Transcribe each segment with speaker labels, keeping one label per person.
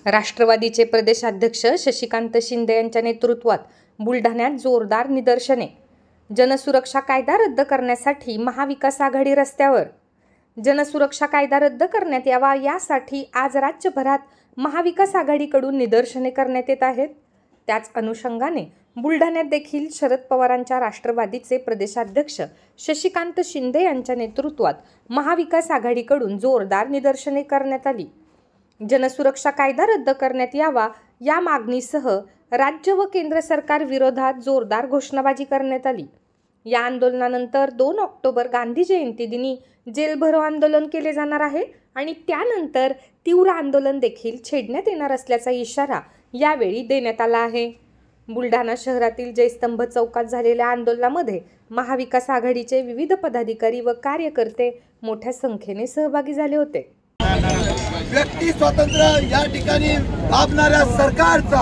Speaker 1: राष्ट्रवादीचे प्रदेशाध्यक्ष शशिकांत शिंदे यांच्या नेतृत्वात बुलढाण्यात जोरदार निदर्शने। जनसुरक्षा कायदा रद्द करण्यासाठी महाविकास आघाडी रस्त्यावर। जनसुरक्षा कायदा रद्द करण्यात यावा यासाठी आज राज्यभरात महाविकास आघाडीकडून निदर्शने करण्यात येत आहेत। त्याच अनुषंगाने बुलढाण्यात देखील शरद पवारांच्या राष्ट्रवादीचे प्रदेशाध्यक्ष शशिकांत शिंदे यांच्या नेतृत्वात महाविकास आघाडीकडून जोरदार निदर्शने करण्यात आली। जनसुरक्षा कायदा रद्द करण्यात यावा या मागणीसह राज्य व केंद्र सरकार विरोधात जोरदार घोषणाबाजी करण्यात आली। या आंदोलनानंतर 2 ऑक्टोबर गांधी जयंती दिनी जेल भरो आंदोलन केले जाणार आहे आणि त्यानंतर तीव्र आंदोलन देखील छेडण्यात येणार असल्याचा इशारा यावेळी देण्यात आला आहे। बुलढाणा शहरातील जयस्तंभ चौकात झालेल्या आंदोलनामध्ये महाविकास आघाडीचे विविध पदाधिकारी व कार्यकर्ते मोठ्या संख्येने सहभागी झाले होते।
Speaker 2: व्यक्ती स्वातंत्र्य या ठिकाणी दाबणाऱ्या सरकारचा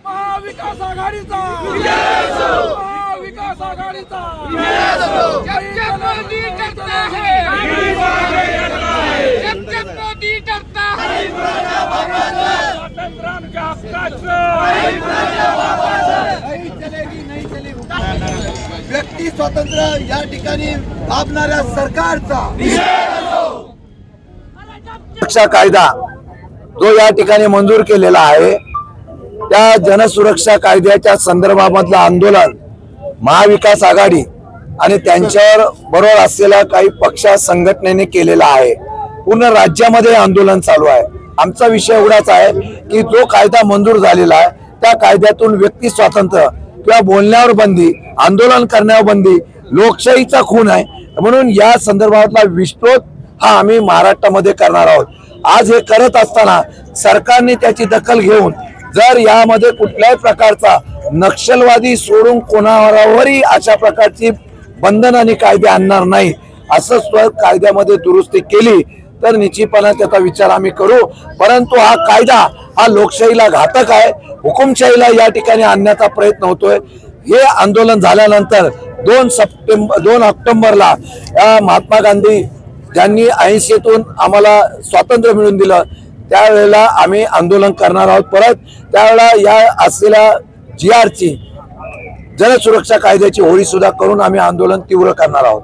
Speaker 3: महाविकास आघाडीचा महाविकास आघाडीचा मोदी डरता है जब मोदी डरता है स्वातंत्र्याच्या
Speaker 2: नहीं चलेगी। व्यक्ती स्वातंत्र्य या ठिकाणी दाबणाऱ्या सरकारचा सुरक्षा कायदा जो या ठिकाणी मंजूर केलेला आहे, त्या जनसुरक्षा कायद्याच्या संदर्भामधलं आंदोलन महाविकास आघाडी आणि त्यांच्यावर बरोबर असलेल्या काही पक्ष संघटनेने केलेला आहे। पूर्ण राज्यामध्ये आंदोलन चालू आहे। आमचा विषय एवढाच आहे की जो कायदा मंजूर झालेला आहे त्या कायद्यातून व्यक्ती स्वातंत्र्य किंवा बोलण्यावर बंदी, आंदोलन करण्यावर बंदी, लोकशाहीचा खून आहे, म्हणून या संदर्भातला विस्तृत हा आम्ही महाराष्ट्रामध्ये करणार आहोत। आज हे करत असताना सरकारने त्याची दखल घेऊन जर यामध्ये कुठल्याही प्रकारचा नक्षलवादी सोडून कोणावरही अशा प्रकारची बंधन आणि कायदे आणणार नाही असं कायद्यामध्ये दुरुस्ती केली तर निश्चितपणे त्याचा विचार आम्ही करू। परंतु हा कायदा हा लोकशाहीला घातक आहे, हुकुमशाहीला या ठिकाणी आणण्याचा प्रयत्न होतोय। हे आंदोलन झाल्यानंतर 2 ऑक्टोबरला महात्मा गांधी ज्यांनी 80तून आम्हाला स्वातंत्र्य मिळवून दिलं त्यावेळेला आम्ही आंदोलन करणार आहोत। परत त्यावेळेला या असलेल्या GR ची जनसुरक्षा कायद्याची होळी सुद्धा करून आम्ही आंदोलन तीव्र करणार आहोत।